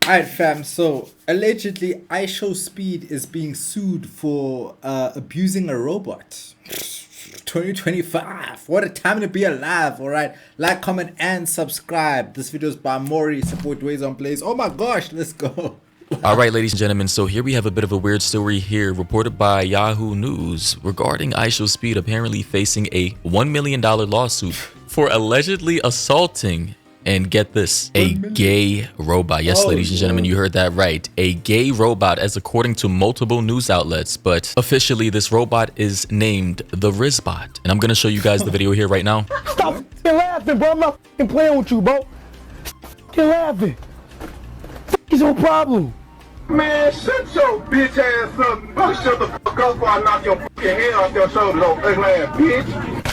Alright fam, so allegedly iShowSpeed is being sued for abusing a robot. 2025, what a time to be alive. Alright, like, comment and subscribe. This video is by Maury, support Ways on Plays. Oh my gosh, let's go. Alright, ladies and gentlemen, so here we have a bit of a weird story here reported by Yahoo News regarding iShowSpeed apparently facing a $1 million lawsuit for allegedly assaulting, and get this, a gay robot. Yes, ladies and gentlemen, you heard that right. A gay robot, as according to multiple news outlets, but officially this robot is named the Rizbot. And I'm going to show you guys the video here right now. Stop laughing, bro. I'm not playing with you, bro. Stop laughing. Is your problem? Man, shut your bitch ass up. Shut the fuck up before I knock your fucking head off your shoulders, old ugly ass bitch.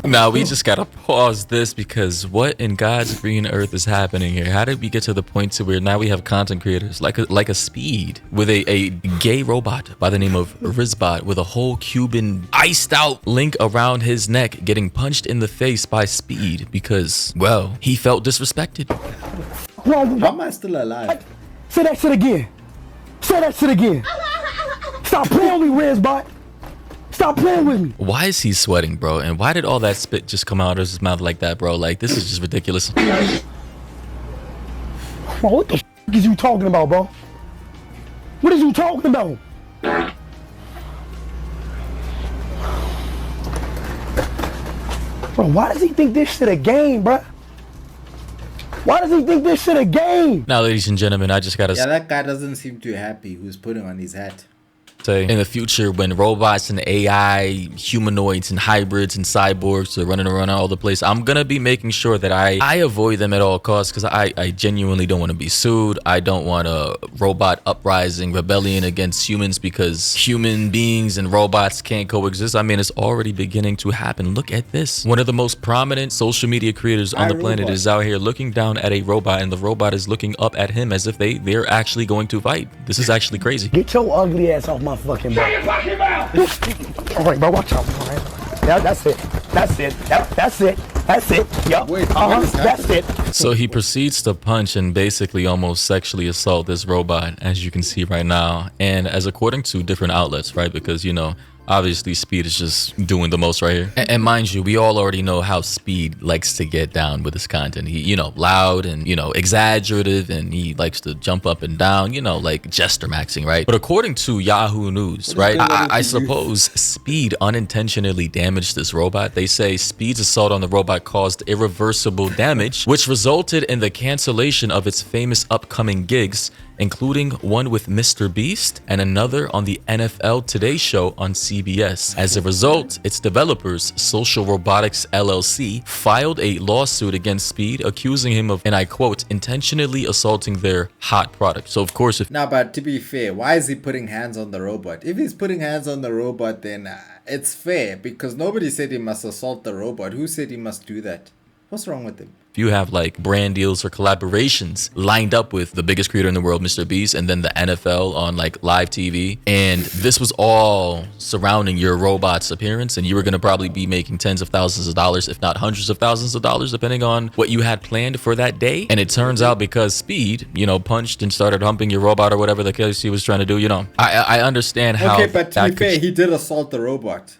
Now, we just gotta pause this because what in God's green earth is happening here? How did we get to the point to where now we have content creators like a Speed with a gay robot by the name of Rizbot with a whole Cuban iced out link around his neck getting punched in the face by Speed because, well, he felt disrespected. How am I still alive? Say that shit again. Say that shit again. Stop playing with me, Rizbot. Stop playing with me. Why is he sweating, bro? And why did all that spit just come out of his mouth like that, bro? Like, this is just ridiculous. Bro, what the is you talking about, bro? What is you talking about? Bro, why does he think this shit a game, bro? Why does he think this shit a game? Now, ladies and gentlemen, I just gotta Yeah, that guy doesn't seem too happy who's putting on his hat. say, in the future, when robots and AI, humanoids and hybrids and cyborgs are running around all the place, I'm gonna be making sure that I avoid them at all costs because I genuinely don't want to be sued. I don't want a robot uprising, rebellion against humans because human beings and robots can't coexist. I mean, it's already beginning to happen. Look at this. One of the most prominent social media creators on the planet is out here looking down at a robot, and the robot is looking up at him as if they're actually going to fight. This is actually crazy. Get your ugly ass off my fucking bro. All right, bro, watch out. All right. Yeah, that's it. That's it. That's it. That's it. Yup. That's it. So he proceeds to punch and basically almost sexually assault this robot, as you can see right now. And as according to different outlets, right? Because, you know, obviously Speed is just doing the most right here. And mind you, we all already know how Speed likes to get down with his content. He, you know, loud and, you know, exaggerative, and he likes to jump up and down, you know, like jester maxing, right? But according to Yahoo News, right, I suppose Speed unintentionally damaged this robot. They say Speed's assault on the robot caused irreversible damage, which resulted in the cancellation of its famous upcoming gigs, including one with Mr. Beast and another on the NFL Today Show on CBS. As a result, its developers, Social Robotics LLC, filed a lawsuit against Speed, accusing him of, and I quote, intentionally assaulting their hot product. So of course, if But to be fair, why is he putting hands on the robot? If he's putting hands on the robot, then it's fair because nobody said he must assault the robot. Who said he must do that? What's wrong with him? you have like brand deals or collaborations lined up with the biggest creator in the world, Mr. Beast, and then the NFL on like live TV, and this was all surrounding your robot's appearance, and you were going to probably be making tens of thousands of dollars, if not hundreds of thousands of dollars, depending on what you had planned for that day. And it turns out because Speed, you know, punched and started humping your robot or whatever the case he was trying to do, you know, I understand how. Okay, but to be fair, he did assault the robot.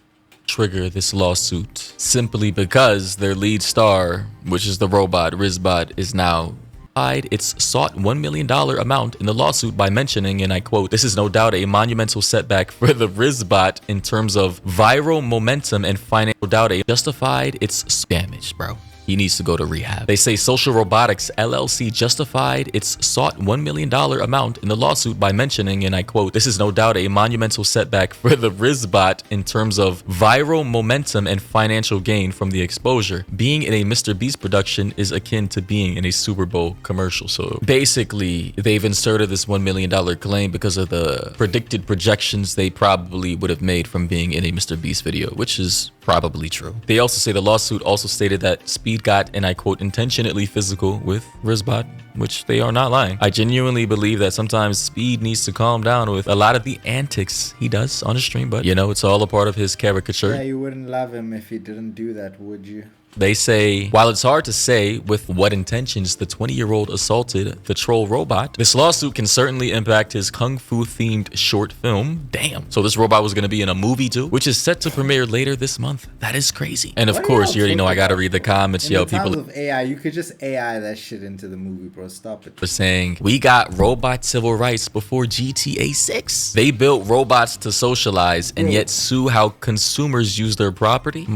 Trigger this lawsuit simply because their lead star, which is the robot Rizbot, is now its sought $1 million amount in the lawsuit by mentioning, and I quote, "This is no doubt a monumental setback for the Rizbot in terms of viral momentum and financial doubt justified its damage, bro. He needs to go to rehab." They say Social Robotics LLC justified its sought $1 million amount in the lawsuit by mentioning, and I quote, "This is no doubt a monumental setback for the Rizbot in terms of viral momentum and financial gain from the exposure. Being in a Mr. Beast production is akin to being in a Super Bowl commercial." So basically, they've inserted this $1 million claim because of the predicted projections they probably would have made from being in a Mr. Beast video, which is probably true. They also say the lawsuit also stated that Speed got, and I quote, "intentionally physical with Rizbot," which they are not lying. I genuinely believe that sometimes Speed needs to calm down with a lot of the antics he does on his stream, but you know, it's all a part of his caricature. Yeah, you wouldn't love him if he didn't do that, would you? They say, while it's hard to say with what intentions the 20-year-old assaulted the troll robot, this lawsuit can certainly impact his kung fu themed short film. Damn. So this robot was going to be in a movie too, which is set to premiere later this month. That is crazy. And of course, you already know I got to read the comments. Yo, people of AI, you could just AI that shit into the movie, bro. Stop it. For saying we got robot civil rights before GTA 6. They built robots to socialize and yet sue how consumers use their property.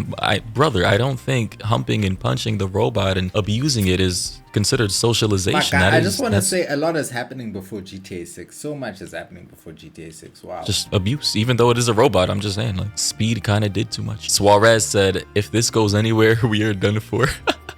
Brother, I don't think humping and punching the robot and abusing it is considered socialization. I just want to say a lot is happening before GTA 6. So much is happening before GTA 6. Wow. Just abuse, even though it is a robot. I'm just saying, like, Speed kind of did too much. Suarez said, if this goes anywhere, we are done for.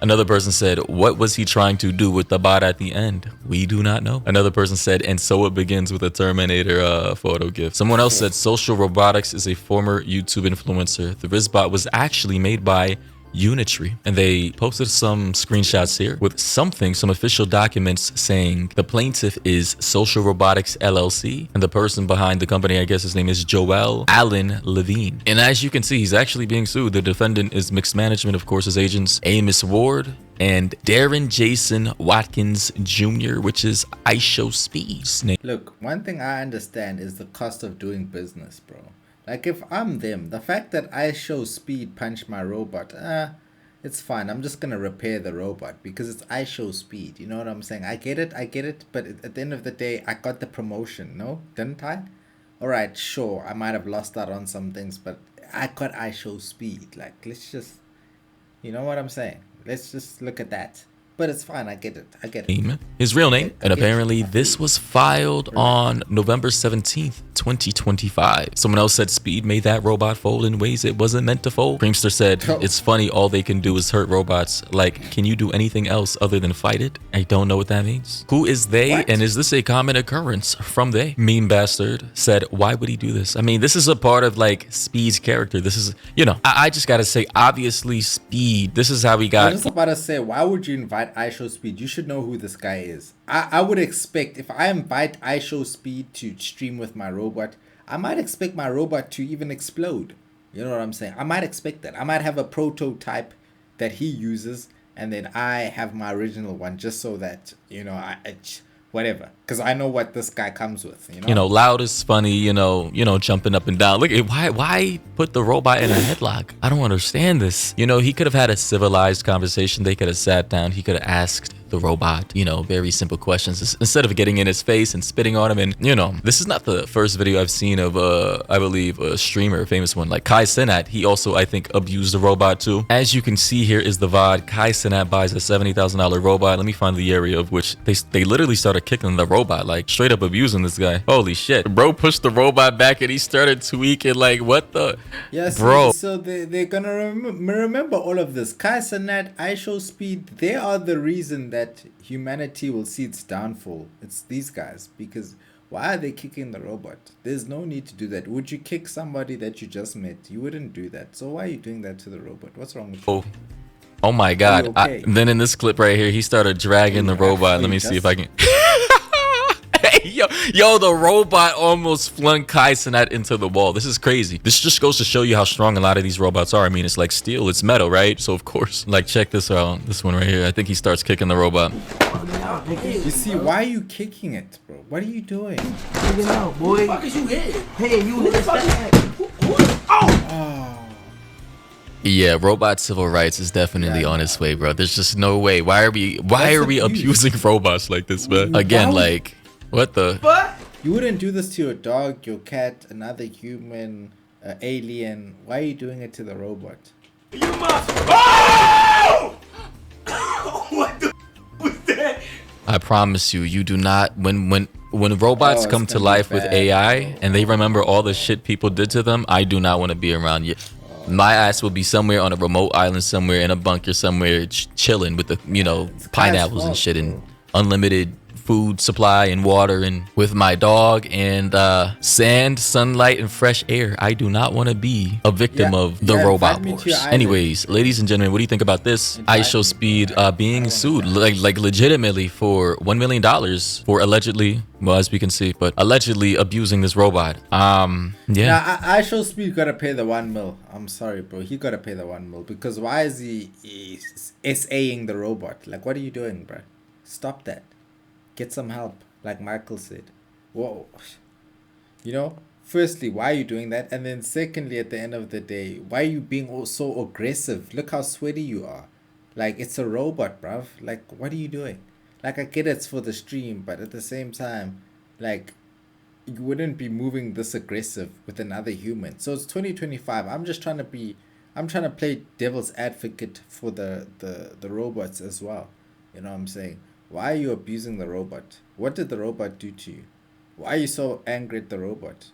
Another person said, what was he trying to do with the bot at the end? We do not know. Another person said, and so it begins with a Terminator photo gif. Someone else said, Social Robotics is a former YouTube influencer. The Rizbot was actually made by Unitree, and they posted some screenshots here with some official documents saying the plaintiff is Social Robotics LLC, and the person behind the company, I guess his name is Joel Allen Levine. And as you can see, he's actually being sued. The defendant is Mixed Management, of course, his agents Amos Ward and Darren Jason Watkins Jr., which is iShowSpeed's name. Look, one thing I understand is the cost of doing business, bro. Like, if I'm them, the fact that iShowSpeed punched my robot, it's fine. I'm just gonna repair the robot because it's iShowSpeed. You know what I'm saying? I get it. But at the end of the day, I got the promotion, no? Didn't I? Alright, sure. I might have lost out on some things, but I got iShowSpeed. Like, let's just, you know what I'm saying? Let's just look at that. But it's fine. I get it. His real name. And apparently this was filed on November 17th, 2025. Someone else said Speed made that robot fold in ways it wasn't meant to fold. Creamster said, it's funny, all they can do is hurt robots. Like, can you do anything else other than fight it? I don't know what that means. Who is they? What? And is this a common occurrence from they? Mean Bastard said, why would he do this? I mean, this is a part of like Speed's character. This is, you know, I just gotta say, obviously Speed, this is how he got. I was just about to say, why would you invite iShowSpeed? You should know who this guy is. I would expect, if I invite iShowSpeed to stream with my robot, I might expect my robot to even explode. You know what I'm saying? I might expect that. I might have a prototype that he uses, and then I have my original one, just so that, you know, whatever, because I know what this guy comes with. You know, loud is funny. You know, jumping up and down. Look, why put the robot in a headlock? I don't understand this. You know, he could have had a civilized conversation. They could have sat down. He could have asked the robot, you know, very simple questions instead of getting in his face and spitting on him. And, you know, this is not the first video I've seen of, I believe, a streamer, a famous one, like Kai Cenat. He also, I think, abused the robot too. As you can see, here is the VOD. Kai Cenat buys a $70,000 robot. Let me find the area of which they literally started kicking the robot, like straight up abusing this guy. Holy shit. Bro pushed the robot back and he started tweaking, like, what the? Yes, bro. So they're gonna remember all of this. Kai Cenat, iShowSpeed, they are the reason that humanity will see its downfall. It's these guys, because why are they kicking the robot? There's no need to do that. Would you kick somebody that you just met? You wouldn't do that. So why are you doing that to the robot? What's wrong with you? Oh my god. Okay? Then in this clip right here, he started dragging the robot. Let me see if I can. Yo, the robot almost flung Kai Cenat into the wall. This is crazy. This just goes to show you how strong a lot of these robots are. I mean, it's like steel, it's metal, right? So of course, like, check this out. This one right here. I think he starts kicking the robot. You see, why are you kicking it, bro? What are you doing? Get out, boy. What the fuck is you hit? Hey, you hit that. Oh. Yeah, robot civil rights is definitely on its way, bro. There's just no way. Why are we abusing robots like this, man? Again, like, what the? What? You wouldn't do this to your dog, your cat, another human, alien. Why are you doing it to the robot? You must. Oh! What the was that? I promise you, you do not. When robots come to life with AI and they remember all the shit people did to them, I do not want to be around you. My ass will be somewhere on a remote island somewhere in a bunker somewhere chilling with the, you know, pineapples and shit and unlimited food supply and water and with my dog and sand, sunlight, and fresh air. I do not want to be a victim of the robot wars. Anyways, ladies and gentlemen, what do you think about this? iShowSpeed being sued like legitimately for $1 million for allegedly, well, as we can see, but allegedly abusing this robot. Yeah. Now, iShowSpeed gotta pay the 1 mil. I'm sorry, bro. He gotta pay the 1 mil because why is he SAing the robot? Like, what are you doing, bro? Stop that. Get some help, like Michael said. Whoa. You know, firstly, why are you doing that? And then secondly, at the end of the day, why are you being so aggressive? Look how sweaty you are. Like, it's a robot, bruv. Like, what are you doing? Like, I get it's for the stream, but at the same time, like, you wouldn't be moving this aggressive with another human. So it's 2025. I'm trying to play devil's advocate for the robots as well. You know what I'm saying? Why are you abusing the robot? What did the robot do to you? Why are you so angry at the robot?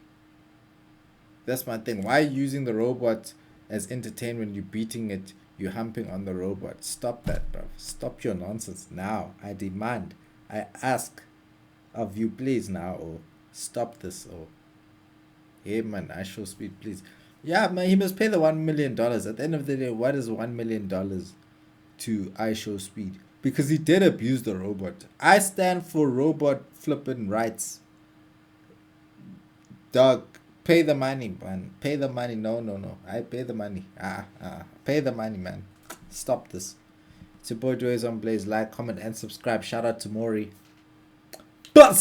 That's my thing. Why are you using the robot as entertainment? You're beating it. You're humping on the robot. Stop that, bro. Stop your nonsense now. I demand. I ask of you, please, now. Oh, stop this. Oh, hey, man. iShowSpeed, please. Yeah, man. He must pay the $1 million. At the end of the day, what is $1 million to iShowSpeed? Because he did abuse the robot. I stand for robot flipping rights. Dog, pay the money, man. Pay the money. No. I pay the money. Pay the money, man. Stop this. It's your boy Joy's on Blaze. Like, comment, and subscribe. Shout out to Maury. Bro.